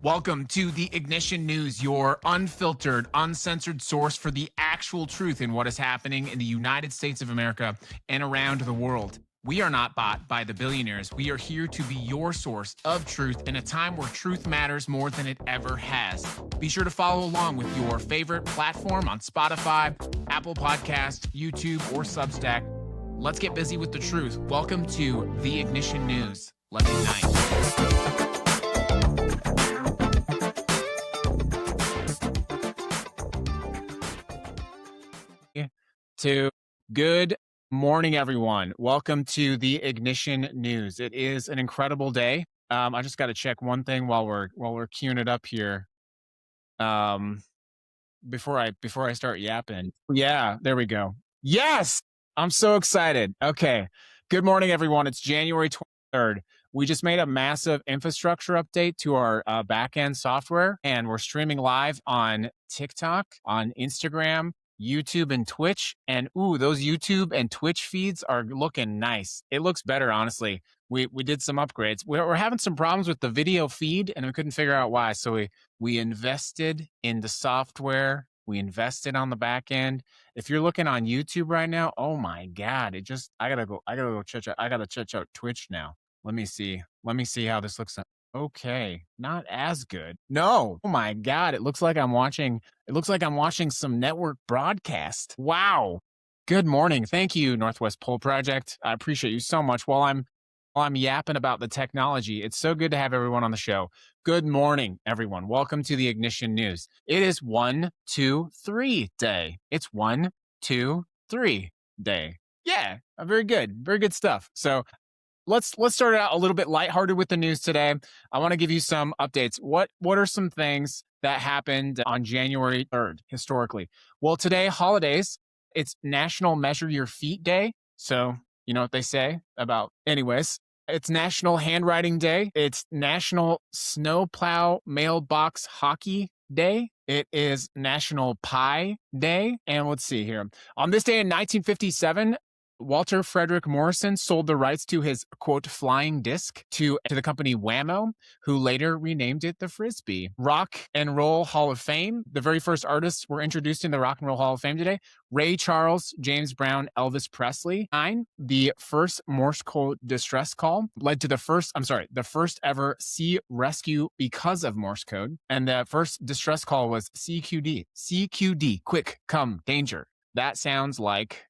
Welcome to the Ignition News, your unfiltered, uncensored source for the actual truth in what is happening in the United States of America and around the world. We are not bought by the billionaires. We are here to be your source of truth in a time where truth matters more than it ever has. Be sure to follow along with your favorite platform on Spotify, Apple Podcasts, YouTube, or Substack. Let's get busy with the truth. Welcome to the Ignition News. Let's ignite. Good morning, everyone. Welcome to the Ignition News. It is an incredible day. I just got to check one thing while we're queuing it up here. Before I start yapping. Yeah, there we go. Yes, I'm so excited. Okay. Good morning, everyone. It's January 23rd. We just made a massive infrastructure update to our backend software, and we're streaming live on TikTok, on Instagram, YouTube, and Twitch. And those YouTube and Twitch feeds are looking nice. It looks better, honestly. We did some upgrades. We're having some problems with the video feed, and we couldn't figure out why. So we invested in the software. We invested on the back end. If you're looking on YouTube right now, oh my God, I gotta check out Twitch now. Let me see how this looks. Okay, not as good. No, oh my God, it looks like I'm watching some network broadcast. Wow. Good morning. Thank you, Northwest Poll Project. I appreciate you so much. While I'm yapping about the technology, it's so good to have everyone on the show. Good morning, everyone. Welcome to the Ignition News. It is 1-2-3 day. It's 1-2-3 day. Yeah, very good. Very good stuff. So let's start out a little bit lighthearted with the news today. I want to give you some updates. What are some things that happened on January 3rd historically? Well, today, holidays, it's National Measure Your Feet Day. So you know what they say about, anyways, it's National Handwriting Day. It's National Snowplow Mailbox Hockey Day. It is National Pie Day. And let's see here. On this day in 1957, Walter Frederick Morrison sold the rights to his, quote, flying disc to the company Whammo, who later renamed it the Frisbee. Rock and Roll Hall of Fame. The very first artists were introduced in the Rock and Roll Hall of Fame today. Ray Charles, James Brown, Elvis Presley. The first Morse code distress call led to the first ever sea rescue because of Morse code. And the first distress call was CQD. CQD, quick, come, danger. That sounds like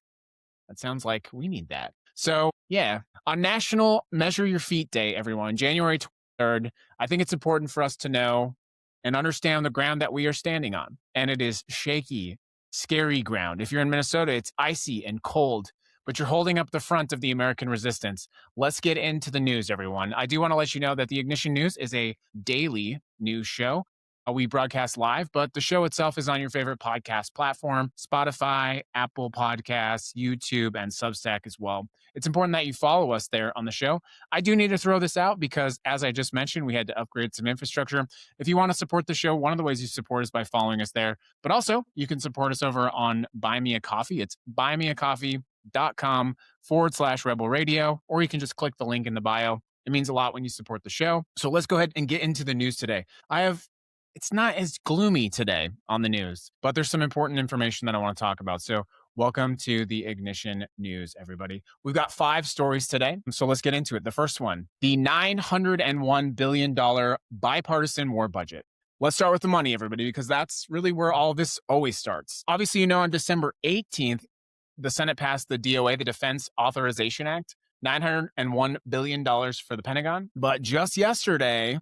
we need that. So yeah, on National Measure Your Feet Day, everyone, January 23rd, I think it's important for us to know and understand the ground that we are standing on. And it is shaky, scary ground. If you're in Minnesota, it's icy and cold, but you're holding up the front of the American resistance. Let's get into the news, everyone. I do want to let you know that the Ignition News is a daily news show. We broadcast live, but the show itself is on your favorite podcast platform, Spotify, Apple Podcasts, YouTube, and Substack as well. It's important that you follow us there on the show. I do need to throw this out because, as I just mentioned, we had to upgrade some infrastructure. If you want to support the show, one of the ways you support is by following us there. But also, you can support us over on Buy Me a Coffee. It's buymeacoffee.com/Rebel Radio, or you can just click the link in the bio. It means a lot when you support the show. So let's go ahead and get into the news today. It's not as gloomy today on the news, but there's some important information that I want to talk about. So welcome to the Ignition News, everybody. We've got 5 stories today, so let's get into it. The first one, the $901 billion bipartisan war budget. Let's start with the money, everybody, because that's really where all this always starts. Obviously, you know, on December 18th, the Senate passed the DOA, the Defense Authorization Act, $901 billion for the Pentagon. But just yesterday,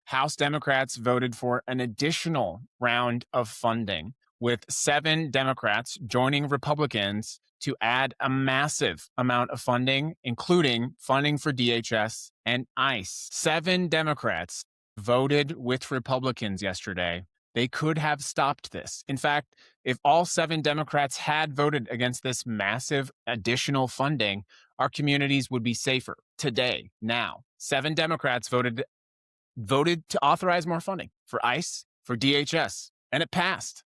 House Democrats voted for an additional round of funding, with 7 Democrats joining Republicans to add a massive amount of funding, including funding for DHS and ICE. 7 Democrats voted with Republicans yesterday. They could have stopped this. In fact, if all 7 Democrats had voted against this massive additional funding, our communities would be safer today, now. 7 Democrats voted to authorize more funding for ICE, for DHS, and it passed.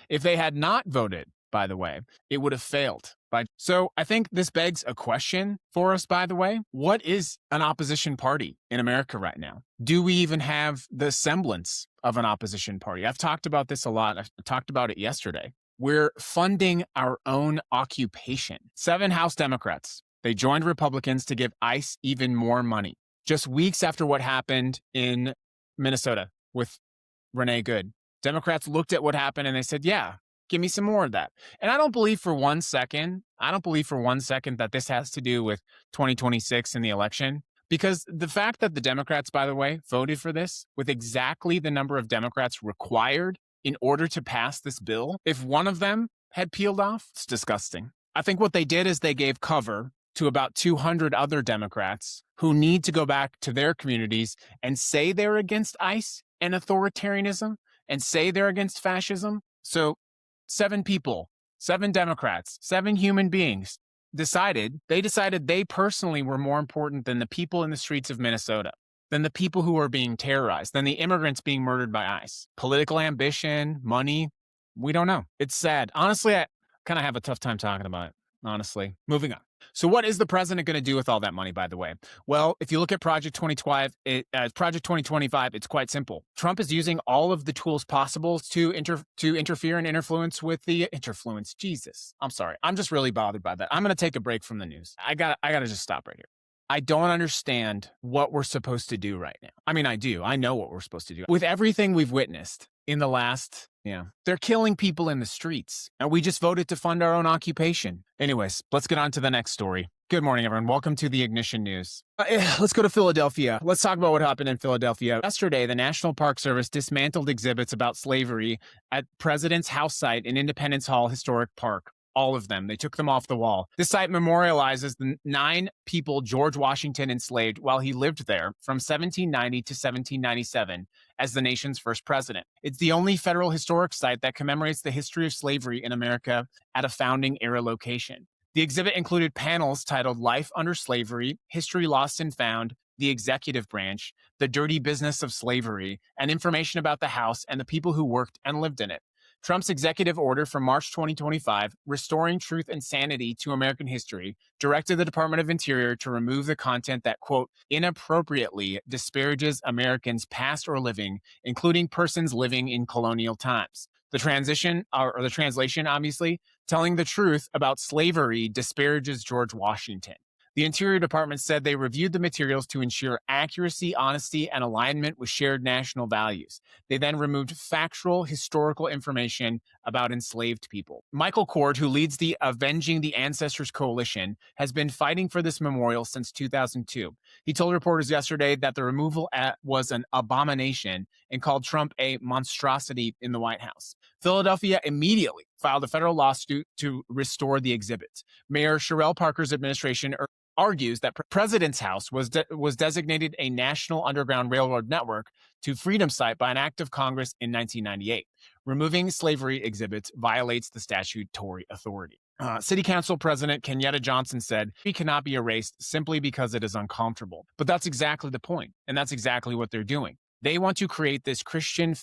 If they had not voted, by the way, it would have failed. So I think this begs a question for us, by the way. What is an opposition party in America right now? Do we even have the semblance of an opposition party? I've talked about this a lot. I talked about it yesterday. We're funding our own occupation. 7 House Democrats, they joined Republicans to give ICE even more money. Just weeks after what happened in Minnesota with Renee Good, Democrats looked at what happened and they said, yeah, give me some more of that. And I don't believe for one second that this has to do with 2026 and the election, because the fact that the Democrats, by the way, voted for this with exactly the number of Democrats required in order to pass this bill, if one of them had peeled off, it's disgusting. I think what they did is they gave cover to about 200 other Democrats who need to go back to their communities and say they're against ICE and authoritarianism and say they're against fascism. So 7 people, 7 Democrats, 7 human beings decided they personally were more important than the people in the streets of Minnesota, than the people who were being terrorized, than the immigrants being murdered by ICE. Political ambition, money, we don't know. It's sad. Honestly, I kind of have a tough time talking about it, honestly. Moving on. So what is the president going to do with all that money, by the way? Well, if you look at Project 2025, it's quite simple. Trump is using all of the tools possible to interfere and influence with the Jesus. I'm sorry. I'm just really bothered by that. I'm going to take a break from the news. I got to just stop right here. I don't understand what we're supposed to do right now. I mean, I do. I know what we're supposed to do. With everything we've witnessed in the last, they're killing people in the streets, and we just voted to fund our own occupation. Anyways, let's get on to the next story. Good morning, everyone. Welcome to the Ignition News. Let's go to Philadelphia. Let's talk about what happened in Philadelphia. Yesterday, the National Park Service dismantled exhibits about slavery at President's house site in Independence Hall Historic Park. All of them. They took them off the wall. This site memorializes the 9 people George Washington enslaved while he lived there from 1790 to 1797 as the nation's first president. It's the only federal historic site that commemorates the history of slavery in America at a founding era location. The exhibit included panels titled Life Under Slavery, History Lost and Found, the Executive Branch, The Dirty Business of Slavery, and information about the house and the people who worked and lived in it. Trump's executive order from March 2025, Restoring Truth and Sanity to American History, directed the Department of Interior to remove the content that, quote, inappropriately disparages Americans past or living, including persons living in colonial times. The translation, obviously, telling the truth about slavery disparages George Washington. The Interior Department said they reviewed the materials to ensure accuracy, honesty, and alignment with shared national values. They then removed factual, historical information about enslaved people. Michael Cord, who leads the Avenging the Ancestors Coalition, has been fighting for this memorial since 2002. He told reporters yesterday that the removal was an abomination and called Trump a monstrosity in the White House. Philadelphia immediately filed a federal lawsuit to restore the exhibits. Mayor Sherrell Parker's administration argues that President's House was designated a National Underground Railroad Network to Freedom Site by an act of Congress in 1998. Removing slavery exhibits violates the statutory authority. City Council President Kenyatta Johnson said, "We cannot be erased simply because it is uncomfortable." But that's exactly the point, and that's exactly what they're doing. They want to create this Christian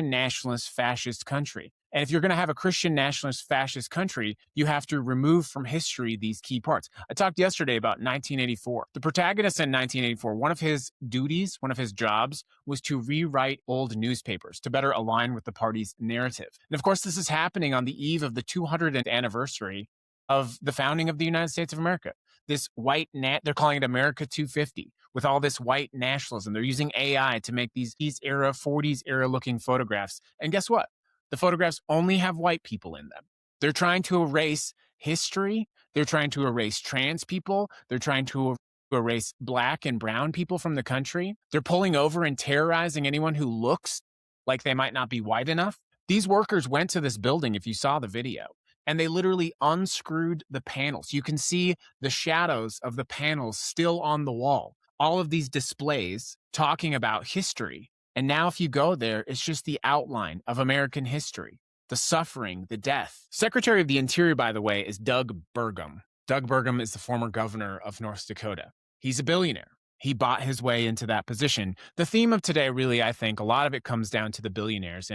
nationalist fascist country. And if you're going to have a Christian nationalist fascist country, you have to remove from history these key parts. I talked yesterday about 1984. The protagonist in 1984, one of his duties, one of his jobs, was to rewrite old newspapers to better align with the party's narrative. And of course, this is happening on the eve of the 200th anniversary of the founding of the United States of America. This they're calling it America 250, with all this white nationalism. They're using AI to make these 40s era looking photographs. And guess what? The photographs only have white people in them. They're trying to erase history. They're trying to erase trans people. They're trying to erase black and brown people from the country. They're pulling over and terrorizing anyone who looks like they might not be white enough. These workers went to this building, if you saw the video, and they literally unscrewed the panels. You can see the shadows of the panels still on the wall. All of these displays talking about history. And now if you go there, it's just the outline of American history, the suffering, the death. Secretary of the Interior, by the way, is Doug Burgum. Doug Burgum is the former governor of North Dakota. He's a billionaire. He bought his way into that position. The theme of today, really, I think, a lot of it comes down to the billionaires.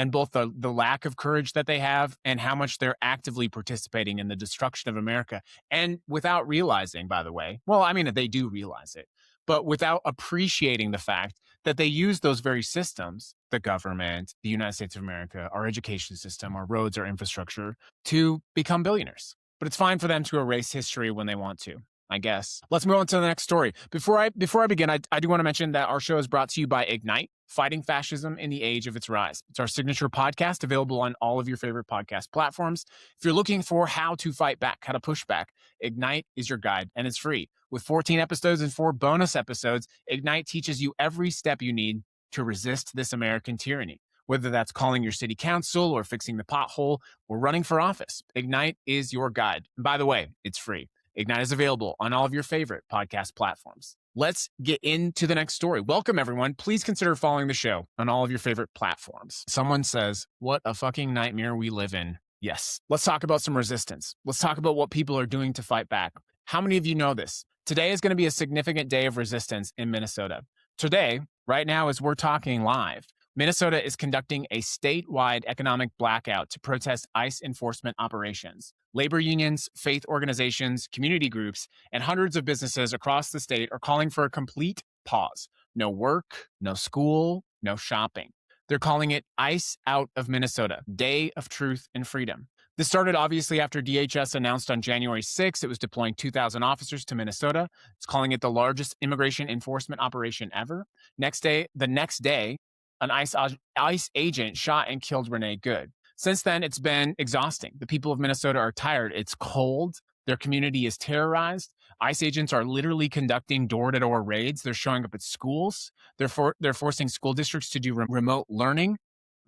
and both the lack of courage that they have and how much they're actively participating in the destruction of America. And without realizing, by the way, well, I mean, they do realize it, but without appreciating the fact that they use those very systems, the government, the United States of America, our education system, our roads, our infrastructure, to become billionaires. But it's fine for them to erase history when they want to, I guess. Let's move on to the next story. Before I begin, I do want to mention that our show is brought to you by Ignite, Fighting Fascism in the Age of Its Rise. It's our signature podcast available on all of your favorite podcast platforms. If you're looking for how to fight back, how to push back, Ignite is your guide, and it's free. With 14 episodes and 4 bonus episodes, Ignite teaches you every step you need to resist this American tyranny. Whether that's calling your city council or fixing the pothole or running for office, Ignite is your guide. And by the way, it's free. Ignite is available on all of your favorite podcast platforms. Let's get into the next story. Welcome, everyone. Please consider following the show on all of your favorite platforms. Someone says, what a fucking nightmare we live in. Yes. Let's talk about some resistance. Let's talk about what people are doing to fight back. How many of you know this? Today is going to be a significant day of resistance in Minnesota. Today, right now, as we're talking live, Minnesota is conducting a statewide economic blackout to protest ICE enforcement operations. Labor unions, faith organizations, community groups, and hundreds of businesses across the state are calling for a complete pause. No work, no school, no shopping. They're calling it ICE Out of Minnesota, Day of Truth and Freedom. This started obviously after DHS announced on January 6th it was deploying 2,000 officers to Minnesota. It's calling it the largest immigration enforcement operation ever. The next day, an ICE agent shot and killed Renee Good. Since then, it's been exhausting. The people of Minnesota are tired. It's cold. Their community is terrorized. ICE agents are literally conducting door-to-door raids. They're showing up at schools. They're forcing school districts to do remote learning.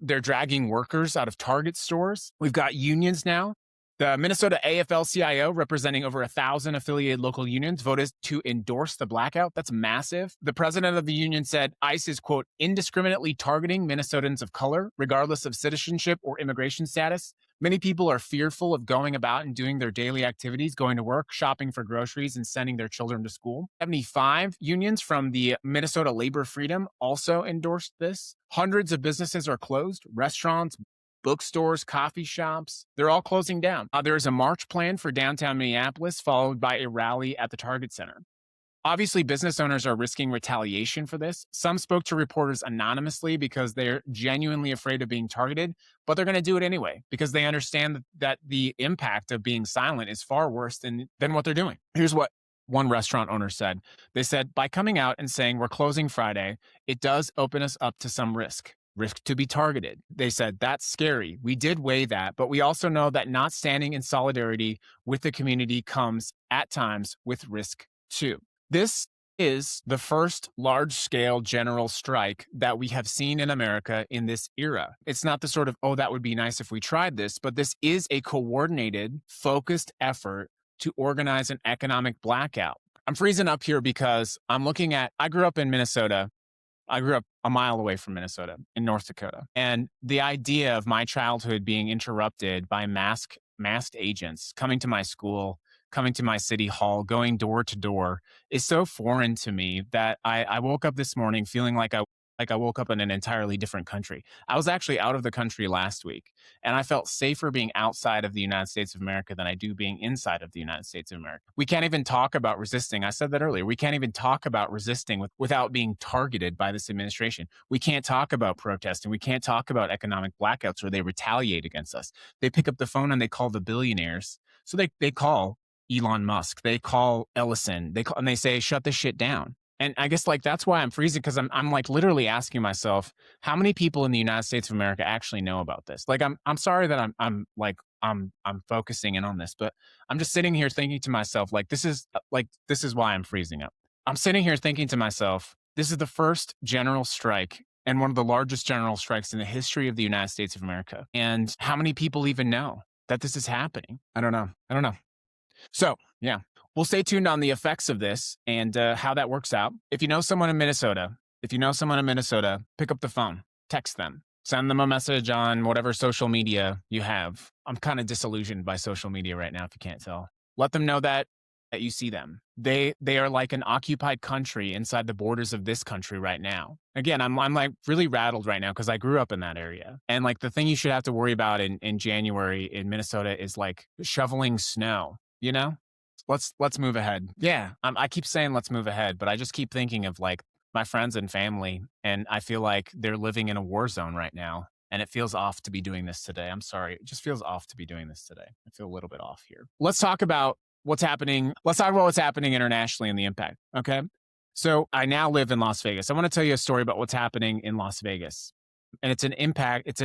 They're dragging workers out of Target stores. We've got unions now. The Minnesota AFL-CIO, representing over 1,000 affiliated local unions, voted to endorse the blackout. That's massive. The president of the union said ICE is, quote, indiscriminately targeting Minnesotans of color, regardless of citizenship or immigration status. Many people are fearful of going about and doing their daily activities, going to work, shopping for groceries, and sending their children to school. 75 unions from the Minnesota Labor Freedom also endorsed this. Hundreds of businesses are closed. Restaurants, bookstores, coffee shops, they're all closing down. There's a march plan for downtown Minneapolis, followed by a rally at the Target Center. Obviously, business owners are risking retaliation for this. Some spoke to reporters anonymously because they're genuinely afraid of being targeted, but they're going to do it anyway because they understand that the impact of being silent is far worse than what they're doing. Here's what one restaurant owner said. They said, by coming out and saying we're closing Friday, it does open us up to some risk to be targeted. They said, that's scary. We did weigh that, but we also know that not standing in solidarity with the community comes at times with risk too. This is the first large-scale general strike that we have seen in America in this era. It's not the sort of, oh, that would be nice if we tried this, but this is a coordinated, focused effort to organize an economic blackout. I'm freezing up here because I grew up in Minnesota. I grew up a mile away from Minnesota in North Dakota. And the idea of my childhood being interrupted by masked agents coming to my school, coming to my city hall, going door to door is so foreign to me that I woke up this morning feeling like I woke up in an entirely different country. I was actually out of the country last week, and I felt safer being outside of the United States of America than I do being inside of the United States of America. We can't even talk about resisting. I said that earlier. We can't even talk about resisting without being targeted by this administration. We can't talk about protesting. We can't talk about economic blackouts where they retaliate against us. They pick up the phone and they call the billionaires. So they call Elon Musk. They call Ellison. And they say, shut this shit down. And I guess that's why I'm freezing, because I'm literally asking myself, how many people in the United States of America actually know about this? I'm sorry that I'm focusing in on this, but I'm just sitting here thinking to myself, this is why I'm freezing up. I'm sitting here thinking to myself, this is the first general strike and one of the largest general strikes in the history of the United States of America. And how many people even know that this is happening? I don't know. So, yeah. We'll stay tuned on the effects of this and how that works out. If you know someone in Minnesota, pick up the phone, text them, send them a message on whatever social media you have. I'm kind of disillusioned by social media right now, if you can't tell. Let them know that that you see them. They are like an occupied country inside the borders of this country right now. Again, I'm like really rattled right now because I grew up in that area. And like the thing you should have to worry about in January in Minnesota is like shoveling snow, you know? Let's move ahead. Yeah, I keep saying let's move ahead, but I just keep thinking of like my friends and family, and I feel like they're living in a war zone right now. And it feels off to be doing this today. I'm sorry. It just feels off to be doing this today. I feel a little bit off here. Let's talk about what's happening. Let's talk about what's happening internationally and the impact. Okay. So I now live in Las Vegas. I want to tell you a story about what's happening in Las Vegas. And it's an impact. It's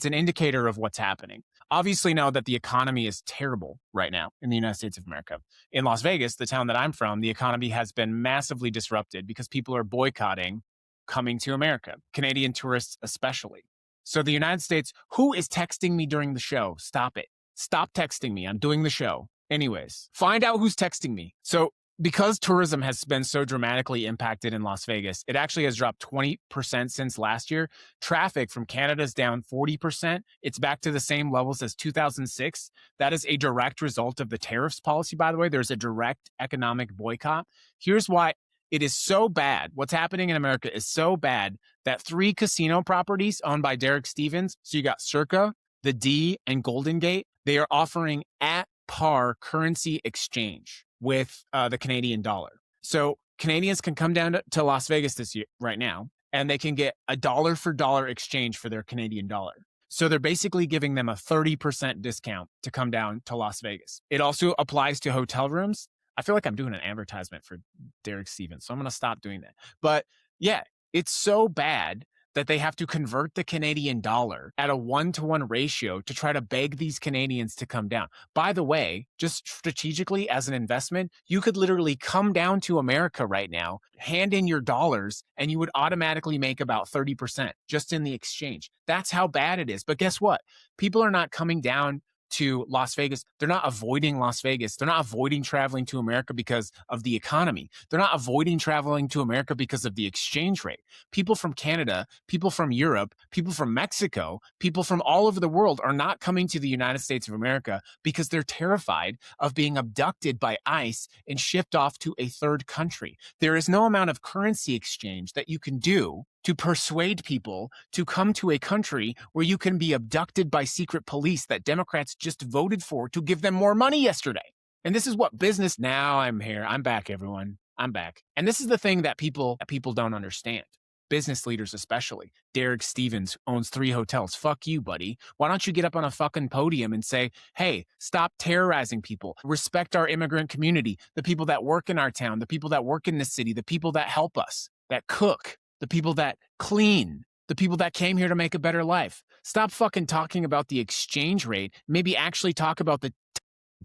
an indicator of what's happening. Obviously know that the economy is terrible right now in the United States of America. In Las Vegas, the town that I'm from, the economy has been massively disrupted because people are boycotting coming to America, Canadian tourists especially. So the United States, who is texting me during the show? Stop it. Stop texting me. I'm doing the show. Anyways, find out who's texting me. So because tourism has been so dramatically impacted in Las Vegas, it actually has dropped 20% since last year. Traffic from Canada is down 40%. It's back to the same levels as 2006. That is a direct result of the tariffs policy, by the way. There's a direct economic boycott. Here's why it is so bad. What's happening in America is so bad that 3 casino properties owned by Derek Stevens, so you got Circa, the D, and Golden Gate, they are offering at par currency exchange with the Canadian dollar. So Canadians can come down to Las Vegas this year, right now, and they can get a dollar for dollar exchange for their Canadian dollar. So they're basically giving them a 30% discount to come down to Las Vegas. It also applies to hotel rooms. I feel like I'm doing an advertisement for Derek Stevens, so I'm going to stop doing that. But yeah, it's so bad that they have to convert the Canadian dollar at a 1-to-1 ratio to try to beg these Canadians to come down. By the way, just strategically as an investment, you could literally come down to America right now, hand in your dollars, and you would automatically make about 30% just in the exchange. That's how bad it is. But guess what? People are not coming down to Las Vegas. They're not avoiding Las Vegas. They're not avoiding traveling to America because of the economy. They're not avoiding traveling to America because of the exchange rate. People from Canada, people from Europe, people from Mexico, people from all over the world are not coming to the United States of America because they're terrified of being abducted by ICE and shipped off to a third country. There is no amount of currency exchange that you can do to persuade people to come to a country where you can be abducted by secret police that Democrats just voted for to give them more money yesterday. And this is what business. Now I'm here. I'm back, everyone. I'm back. And this is the thing that people don't understand. Business leaders especially. Derek Stevens owns 3 hotels. Fuck you, buddy. Why don't you get up on a fucking podium and say, hey, stop terrorizing people. Respect our immigrant community, the people that work in our town, the people that work in this city, the people that help us, that cook, the people that clean, the people that came here to make a better life. Stop fucking talking about the exchange rate. Maybe actually talk about the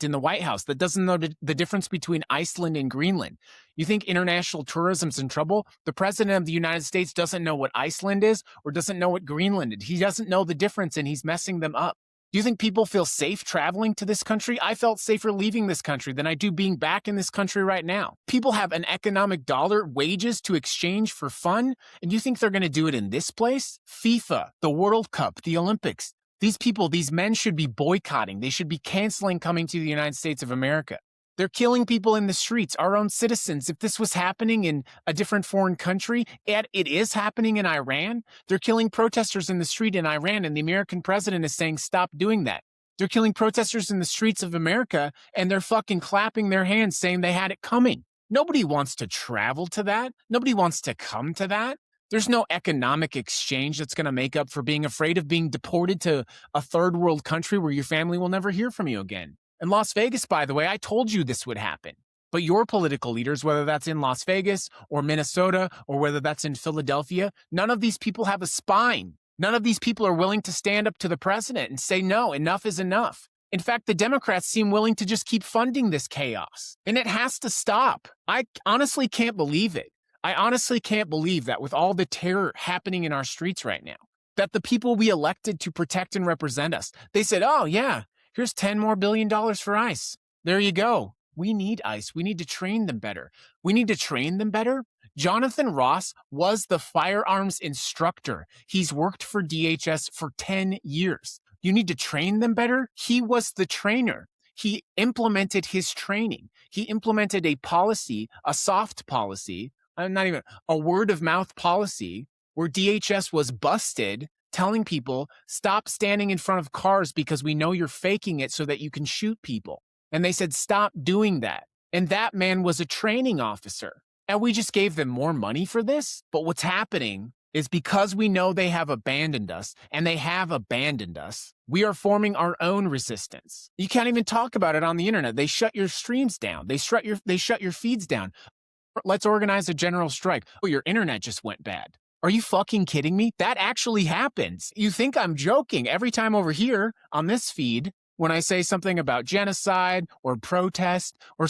in the White House that doesn't know the difference between Iceland and Greenland. You think international tourism's in trouble? The president of the United States doesn't know what Iceland is or doesn't know what Greenland is. He doesn't know the difference and he's messing them up. Do you think people feel safe traveling to this country? I felt safer leaving this country than I do being back in this country right now. People have an economic dollar, wages to exchange for fun, and you think they're going to do it in this place? FIFA, the World Cup, the Olympics. These people, these men should be boycotting. They should be canceling coming to the United States of America. They're killing people in the streets, our own citizens. If this was happening in a different foreign country, and it is happening in Iran, they're killing protesters in the street in Iran, and the American president is saying, stop doing that. They're killing protesters in the streets of America, and they're fucking clapping their hands saying they had it coming. Nobody wants to travel to that. Nobody wants to come to that. There's no economic exchange that's going to make up for being afraid of being deported to a third world country where your family will never hear from you again. In Las Vegas, by the way, I told you this would happen. But your political leaders, whether that's in Las Vegas or Minnesota or whether that's in Philadelphia, none of these people have a spine. None of these people are willing to stand up to the president and say, no, enough is enough. In fact, the Democrats seem willing to just keep funding this chaos. And it has to stop. I honestly can't believe it. I honestly can't believe that with all the terror happening in our streets right now, that the people we elected to protect and represent us, they said, oh, yeah, here's $10 billion more for ICE. There you go. We need ICE. We need to train them better. We need to train them better. Jonathan Ross was the firearms instructor. He's worked for DHS for 10 years. You need to train them better. He was the trainer. He implemented his training. He implemented a policy, a soft policy, not even a word of mouth policy, where DHS was busted telling people, stop standing in front of cars because we know you're faking it so that you can shoot people. And they said, stop doing that. And that man was a training officer. And we just gave them more money for this. But what's happening is because we know they have abandoned us, and they have abandoned us, we are forming our own resistance. You can't even talk about it on the internet. They shut your streams down. They shut your feeds down. Let's organize a general strike. Oh, your internet just went bad. Are you fucking kidding me? That actually happens. You think I'm joking. Every time over here on this feed, when I say something about genocide or protest or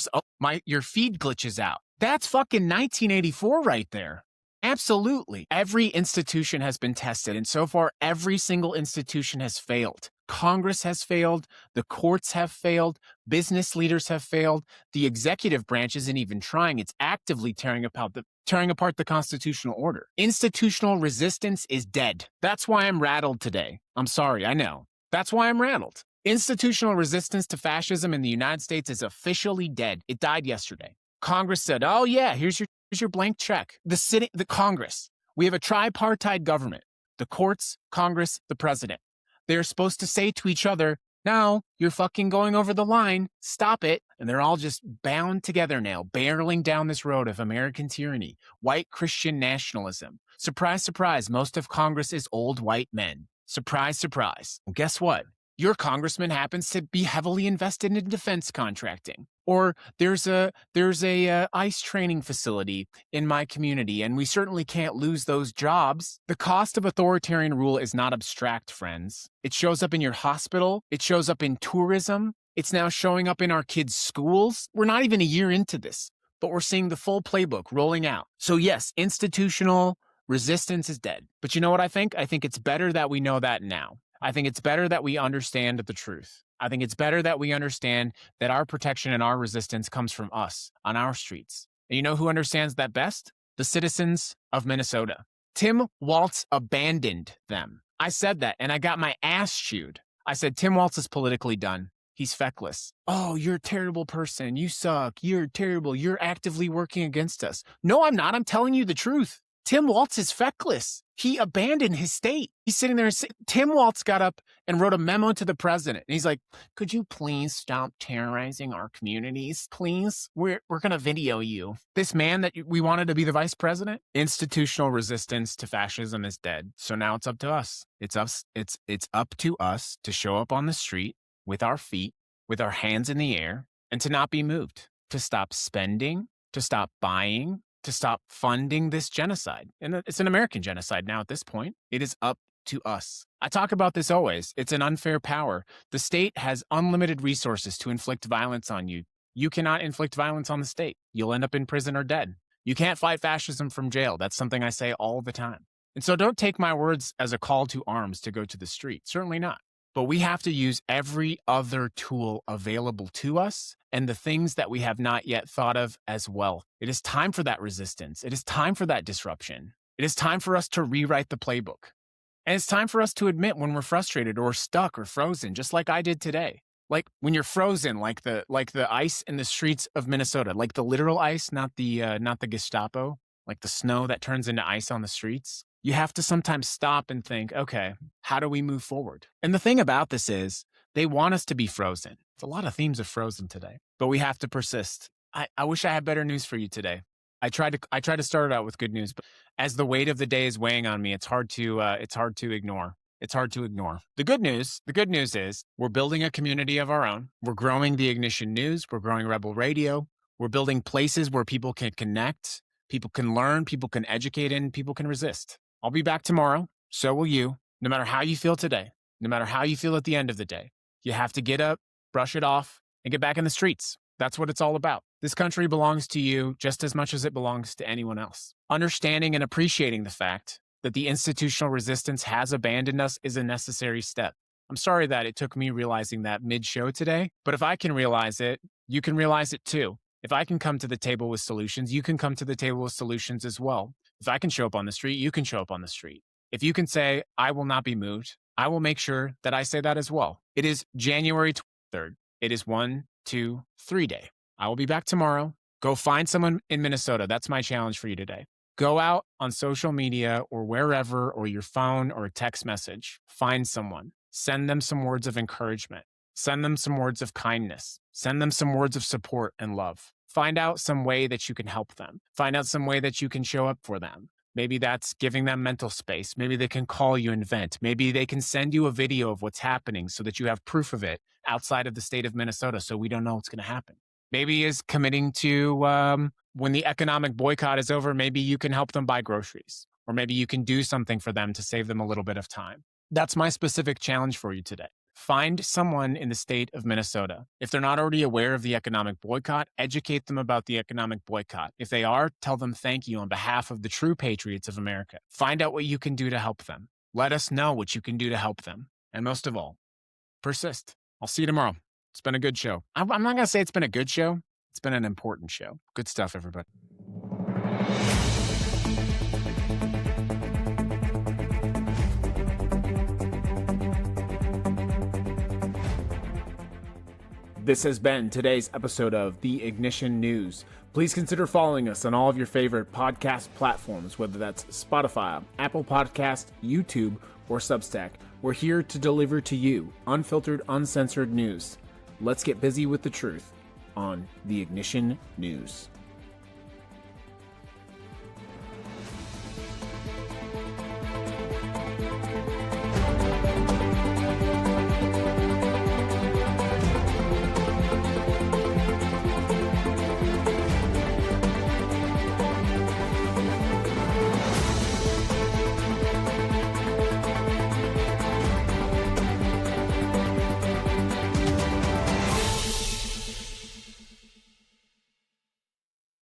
your feed glitches out. That's fucking 1984 right there. Absolutely. Every institution has been tested, and so far, every single institution has failed. Congress has failed. The courts have failed. Business leaders have failed. The executive branch isn't even trying. It's actively tearing apart the constitutional order. Institutional resistance is dead. That's why I'm rattled today. I'm sorry, I know. That's why I'm rattled. Institutional resistance to fascism in the United States is officially dead. It died yesterday. Congress said, oh yeah, here's your blank check. The Congress. We have a tripartite government. The courts, Congress, the president. They're supposed to say to each other, no, you're fucking going over the line. Stop it. And they're all just bound together now, barreling down this road of American tyranny, white Christian nationalism. Surprise, surprise, most of Congress is old white men. Surprise, surprise. Well, guess what? Your congressman happens to be heavily invested in defense contracting. Or there's a ICE training facility in my community, and we certainly can't lose those jobs. The cost of authoritarian rule is not abstract, friends. It shows up in your hospital. It shows up in tourism. It's now showing up in our kids' schools. We're not even a year into this, but we're seeing the full playbook rolling out. So yes, institutional resistance is dead. But you know what I think? I think it's better that we know that now. I think it's better that we understand the truth. I think it's better that we understand that our protection and our resistance comes from us on our streets. And you know who understands that best? The citizens of Minnesota. Tim Walz abandoned them. I said that, and I got my ass chewed. I said, Tim Walz is politically done. He's feckless. Oh, you're a terrible person. You suck. You're terrible. You're actively working against us. No, I'm not. I'm telling you the truth. Tim Walz is feckless. He abandoned his state. He's sitting there. Tim Walz got up and wrote a memo to the president. And he's like, could you please stop terrorizing our communities? Please? We're going to video you. This man that we wanted to be the vice president? Institutional resistance to fascism is dead. So now it's up to us. It's up to us to show up on the street with our feet, with our hands in the air, and to not be moved, to stop spending, to stop buying, to stop funding this genocide. And it's an American genocide now at this point. It is up to us. I talk about this always. It's an unfair power. The state has unlimited resources to inflict violence on you. You cannot inflict violence on the state. You'll end up in prison or dead. You can't fight fascism from jail. That's something I say all the time. And so don't take my words as a call to arms to go to the street. Certainly not. But we have to use every other tool available to us and the things that we have not yet thought of as well. It is time for that resistance. It is time for that disruption. It is time for us to rewrite the playbook. And it's time for us to admit when we're frustrated or stuck or frozen, just like I did today. Like when you're frozen, like the ice in the streets of Minnesota, like the literal ice, not the Gestapo, like the snow that turns into ice on the streets. You have to sometimes stop and think, okay, how do we move forward? And the thing about this is they want us to be frozen. It's a lot of themes of frozen today, but we have to persist. I wish I had better news for you today. I tried to start it out with good news, but as the weight of the day is weighing on me, it's hard to ignore. It's hard to ignore. The good news is we're building a community of our own. We're growing the Ignition News. We're growing Rebel Radio. We're building places where people can connect, people can learn, people can educate, and people can resist. I'll be back tomorrow. So will you. No matter how you feel today, no matter how you feel at the end of the day, you have to get up, brush it off, and get back in the streets. That's what it's all about. This country belongs to you just as much as it belongs to anyone else. Understanding and appreciating the fact that the institutional resistance has abandoned us is a necessary step. I'm sorry that it took me realizing that mid-show today, but if I can realize it, you can realize it too. If I can come to the table with solutions, you can come to the table with solutions as well. If I can show up on the street, you can show up on the street. If you can say, I will not be moved, I will make sure that I say that as well. It is January 23rd. It is 1, 2, 3 day. I will be back tomorrow. Go find someone in Minnesota. That's my challenge for you today. Go out on social media or wherever, or your phone or a text message. Find someone. Send them some words of encouragement. Send them some words of kindness. Send them some words of support and love. Find out some way that you can help them. Find out some way that you can show up for them. Maybe that's giving them mental space. Maybe they can call you and vent. Maybe they can send you a video of what's happening so that you have proof of it outside of the state of Minnesota so we don't know what's going to happen. Maybe is committing to when the economic boycott is over, maybe you can help them buy groceries, or maybe you can do something for them to save them a little bit of time. That's my specific challenge for you today. Find someone in the state of Minnesota. If they're not already aware of the economic boycott, educate them about the economic boycott. If they are, tell them thank you on behalf of the true patriots of America. Find out what you can do to help them. Let us know what you can do to help them. And most of all, persist. I'll see you tomorrow. It's been a good show. I'm not going to say it's been a good show. It's been an important show. Good stuff, everybody. This has been today's episode of The Ignition News. Please consider following us on all of your favorite podcast platforms, whether that's Spotify, Apple Podcast, YouTube, or Substack. We're here to deliver to you unfiltered, uncensored news. Let's get busy with the truth on The Ignition News.